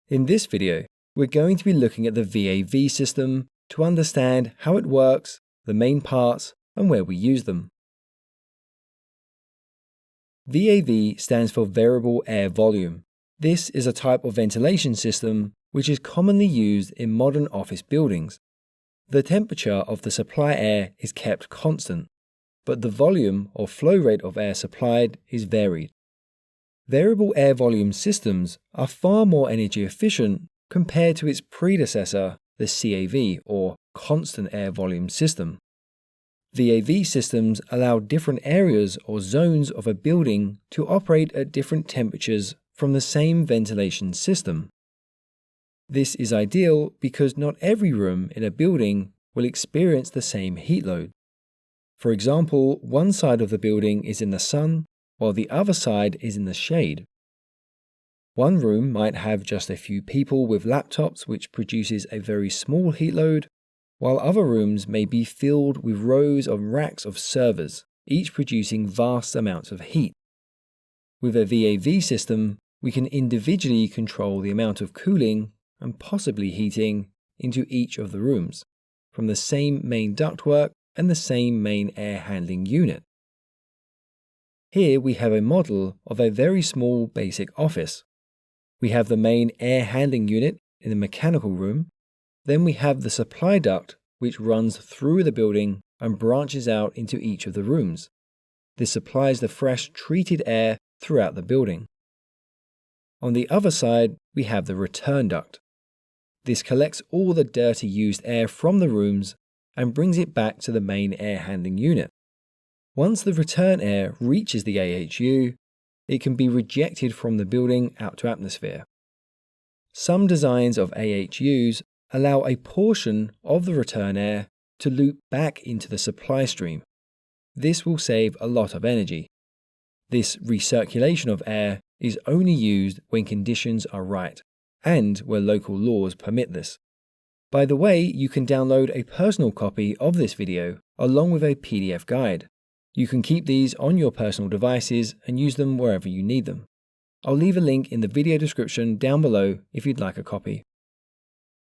In this video, we're going to be looking at the VAV system to understand how it works, the main parts, and where we use them. VAV stands for Variable Air Volume. This is a type of ventilation system which is commonly used in modern office buildings. The temperature of the supply air is kept constant, but the volume or flow rate of air supplied is varied. Variable air volume systems are far more energy efficient compared to its predecessor, the CAV or constant air volume system. VAV systems allow different areas or zones of a building to operate at different temperatures from the same ventilation system. This is ideal because not every room in a building will experience the same heat load. For example, one side of the building is in the sun, while the other side is in the shade. One room might have just a few people with laptops, which produces a very small heat load, while other rooms may be filled with rows of racks of servers, each producing vast amounts of heat. With a VAV system, we can individually control the amount of cooling and possibly heating into each of the rooms, from the same main ductwork and the same main air handling unit. Here we have a model of a very small basic office. We have the main air handling unit in the mechanical room. Then we have the supply duct which runs through the building and branches out into each of the rooms. This supplies the fresh treated air throughout the building. On the other side, we have the return duct. This collects all the dirty used air from the rooms and brings it back to the main air handling unit. Once the return air reaches the AHU, it can be rejected from the building out to atmosphere. Some designs of AHUs allow a portion of the return air to loop back into the supply stream. This will save a lot of energy. This recirculation of air is only used when conditions are right and where local laws permit this. By the way, you can download a personal copy of this video along with a PDF guide. You can keep these on your personal devices and use them wherever you need them. I'll leave a link in the video description down below if you'd like a copy.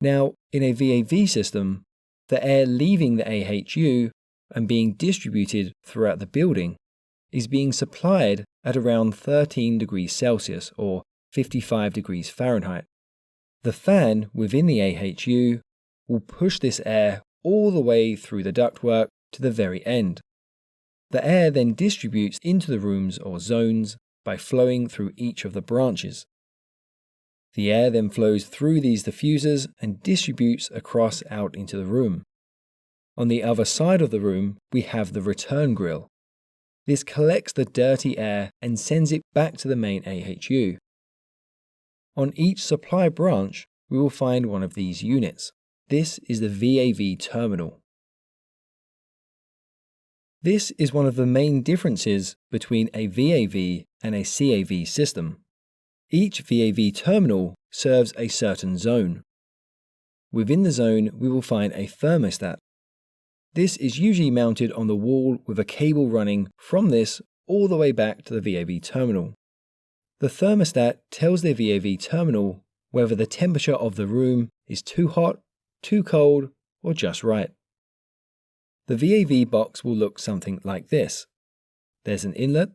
Now, in a VAV system, the air leaving the AHU and being distributed throughout the building is being supplied at around 13 degrees Celsius or 55 degrees Fahrenheit. The fan within the AHU will push this air all the way through the ductwork to the very end. The air then distributes into the rooms or zones by flowing through each of the branches. The air then flows through these diffusers and distributes across out into the room. On the other side of the room, we have the return grill. This collects the dirty air and sends it back to the main AHU. On each supply branch, we will find one of these units. This is the VAV terminal. This is one of the main differences between a VAV and a CAV system. Each VAV terminal serves a certain zone. Within the zone, we will find a thermostat. This is usually mounted on the wall with a cable running from this all the way back to the VAV terminal. The thermostat tells the VAV terminal whether the temperature of the room is too hot, too cold, or just right. The VAV box will look something like this. There's an inlet,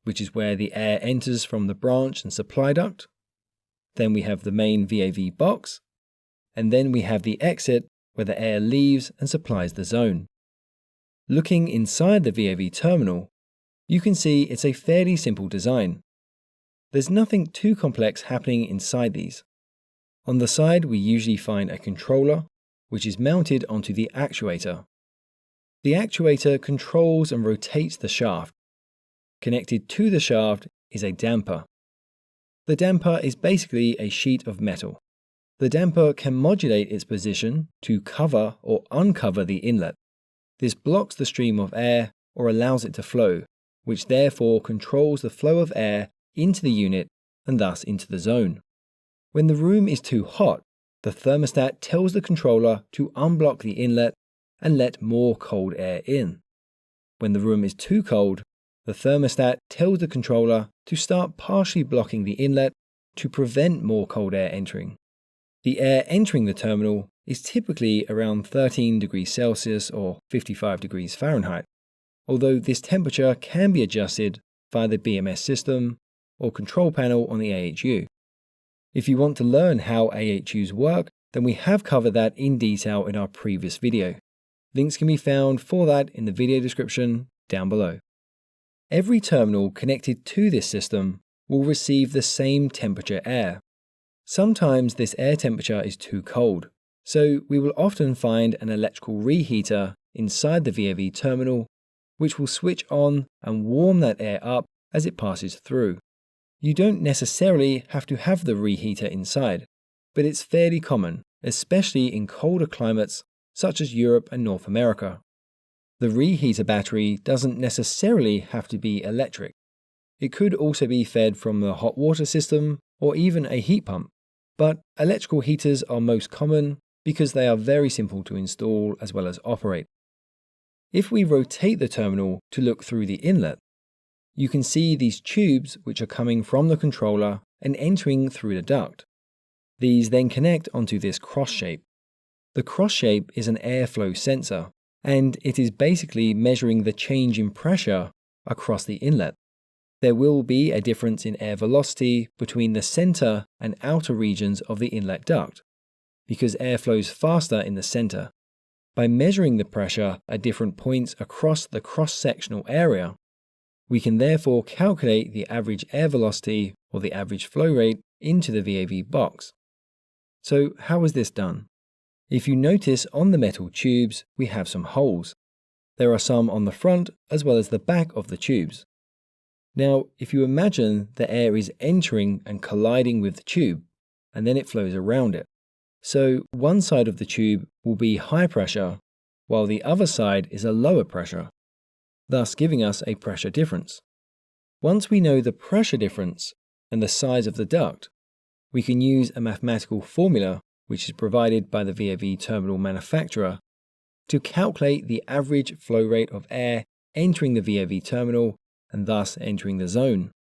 which is where the air enters from the branch and supply duct. Then we have the main VAV box, and then we have the exit where the air leaves and supplies the zone. Looking inside the VAV terminal, you can see it's a fairly simple design. There's nothing too complex happening inside these. On the side, we usually find a controller, which is mounted onto the actuator. The actuator controls and rotates the shaft. Connected to the shaft is a damper. The damper is basically a sheet of metal. The damper can modulate its position to cover or uncover the inlet. This blocks the stream of air or allows it to flow, which therefore controls the flow of air into the unit and thus into the zone. When the room is too hot, the thermostat tells the controller to unblock the inlet and let more cold air in. When the room is too cold, the thermostat tells the controller to start partially blocking the inlet to prevent more cold air entering. The air entering the terminal is typically around 13 degrees Celsius or 55 degrees Fahrenheit, although this temperature can be adjusted via the BMS system or control panel on the AHU. If you want to learn how AHUs work, then we have covered that in detail in our previous video. Links can be found for that in the video description down below. Every terminal connected to this system will receive the same temperature air. Sometimes this air temperature is too cold, so we will often find an electrical reheater inside the VAV terminal which will switch on and warm that air up as it passes through. You don't necessarily have to have the reheater inside, but it's fairly common, especially in colder climates such as Europe and North America. The reheater battery doesn't necessarily have to be electric. It could also be fed from the hot water system or even a heat pump, but electrical heaters are most common because they are very simple to install as well as operate. If we rotate the terminal to look through the inlet, you can see these tubes which are coming from the controller and entering through the duct. These then connect onto this cross shape. The cross shape is an airflow sensor, and it is basically measuring the change in pressure across the inlet. There will be a difference in air velocity between the center and outer regions of the inlet duct, because air flows faster in the center. By measuring the pressure at different points across the cross-sectional area, we can therefore calculate the average air velocity or the average flow rate into the VAV box. So how is this done? If you notice on the metal tubes, we have some holes. There are some on the front as well as the back of the tubes. Now, if you imagine the air is entering and colliding with the tube, and then it flows around it. So one side of the tube will be high pressure, while the other side is a lower pressure, thus giving us a pressure difference. Once we know the pressure difference and the size of the duct, we can use a mathematical formula which is provided by the VAV terminal manufacturer to calculate the average flow rate of air entering the VAV terminal and thus entering the zone.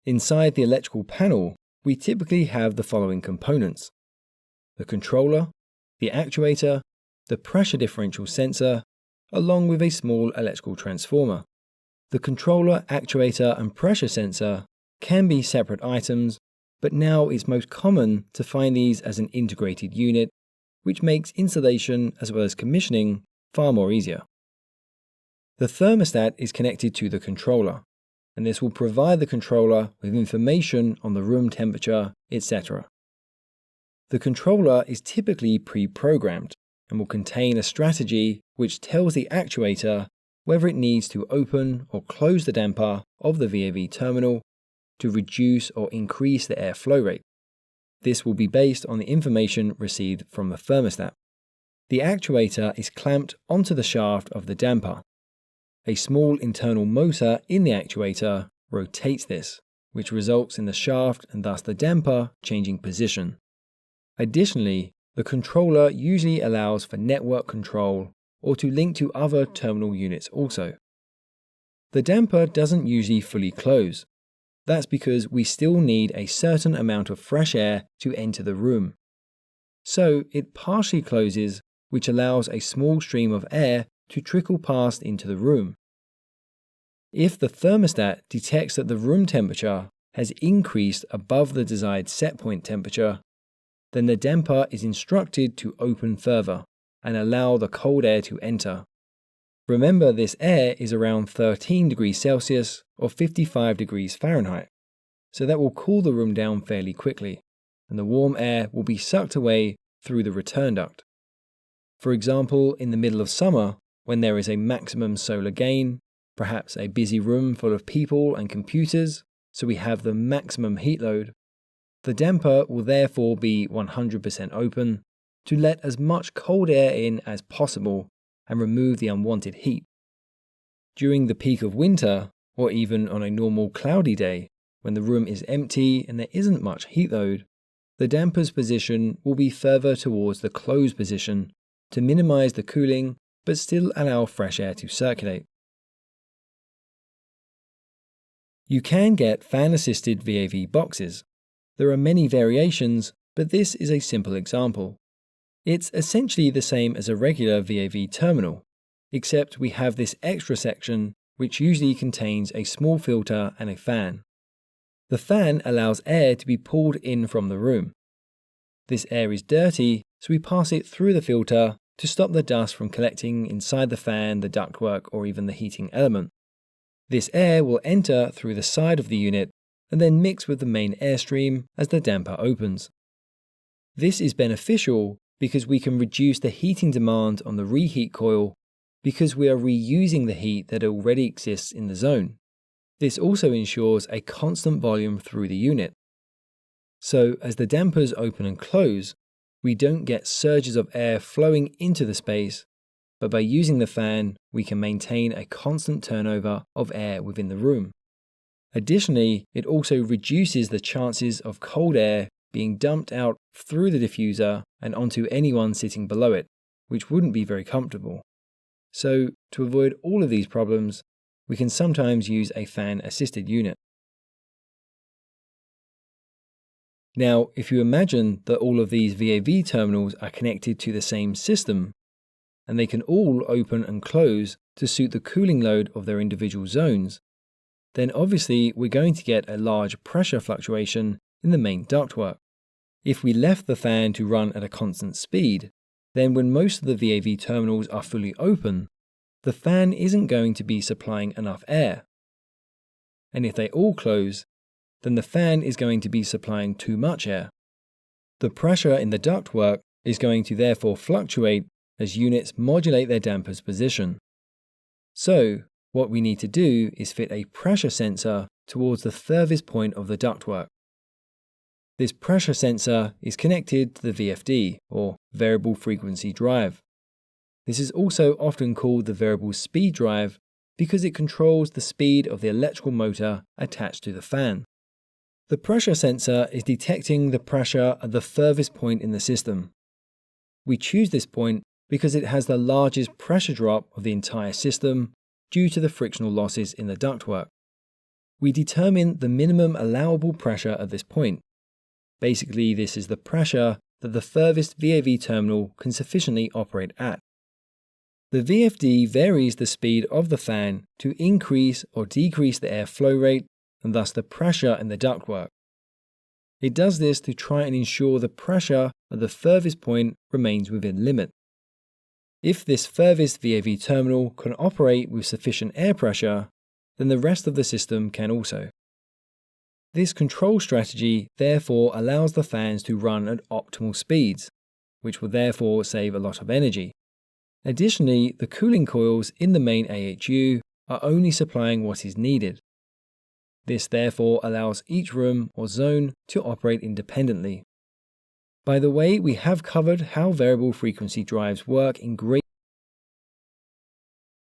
Inside the electrical panel, we typically have the following components: the controller, the actuator, the pressure differential sensor, along with a small electrical transformer. The controller, actuator, and pressure sensor can be separate items, but now it's most common to find these as an integrated unit, which makes installation as well as commissioning far more easier. The thermostat is connected to the controller, and this will provide the controller with information on the room temperature, etc. The controller is typically pre-programmed and will contain a strategy which tells the actuator whether it needs to open or close the damper of the VAV terminal to reduce or increase the air flow rate. This will be based on the information received from the thermostat. The actuator is clamped onto the shaft of the damper. A small internal motor in the actuator rotates this, which results in the shaft and thus the damper changing position. Additionally, the controller usually allows for network control or to link to other terminal units also. The damper doesn't usually fully close. That's because we still need a certain amount of fresh air to enter the room. So it partially closes, which allows a small stream of air to trickle past into the room. If the thermostat detects that the room temperature has increased above the desired set point temperature, then the damper is instructed to open further and allow the cold air to enter. Remember, this air is around 13 degrees Celsius or 55 degrees Fahrenheit, so that will cool the room down fairly quickly, and the warm air will be sucked away through the return duct. For example, in the middle of summer, when there is a maximum solar gain, perhaps a busy room full of people and computers, so we have the maximum heat load, the damper will therefore be 100% open to let as much cold air in as possible and remove the unwanted heat. During the peak of winter, or even on a normal cloudy day, when the room is empty and there isn't much heat load, the damper's position will be further towards the closed position to minimize the cooling but still allow fresh air to circulate. You can get fan-assisted VAV boxes. There are many variations, but this is a simple example. It's essentially the same as a regular VAV terminal, except we have this extra section which usually contains a small filter and a fan. The fan allows air to be pulled in from the room. This air is dirty, so we pass it through the filter to stop the dust from collecting inside the fan, the ductwork, or even the heating element. This air will enter through the side of the unit and then mix with the main airstream as the damper opens. This is beneficial because we can reduce the heating demand on the reheat coil because we are reusing the heat that already exists in the zone. This also ensures a constant volume through the unit. So as the dampers open and close, we don't get surges of air flowing into the space, but by using the fan, we can maintain a constant turnover of air within the room. Additionally, it also reduces the chances of cold air being dumped out through the diffuser and onto anyone sitting below it, which wouldn't be very comfortable. So, to avoid all of these problems, we can sometimes use a fan-assisted unit. Now, if you imagine that all of these VAV terminals are connected to the same system, and they can all open and close to suit the cooling load of their individual zones, then obviously we're going to get a large pressure fluctuation in the main ductwork. If we left the fan to run at a constant speed, then when most of the VAV terminals are fully open, the fan isn't going to be supplying enough air. And if they all close, then the fan is going to be supplying too much air. The pressure in the ductwork is going to therefore fluctuate as units modulate their damper's position. So, what we need to do is fit a pressure sensor towards the furthest point of the ductwork. This pressure sensor is connected to the VFD, or variable frequency drive. This is also often called the variable speed drive because it controls the speed of the electrical motor attached to the fan. The pressure sensor is detecting the pressure at the furthest point in the system. We choose this point because it has the largest pressure drop of the entire system due to the frictional losses in the ductwork. We determine the minimum allowable pressure at this point. Basically, this is the pressure that the furthest VAV terminal can sufficiently operate at. The VFD varies the speed of the fan to increase or decrease the air flow rate and thus the pressure in the ductwork. It does this to try and ensure the pressure at the furthest point remains within limit. If this furthest VAV terminal can operate with sufficient air pressure, then the rest of the system can also. This control strategy therefore allows the fans to run at optimal speeds, which will therefore save a lot of energy. Additionally, the cooling coils in the main AHU are only supplying what is needed. This therefore allows each room or zone to operate independently. By the way, we have covered how variable frequency drives work in great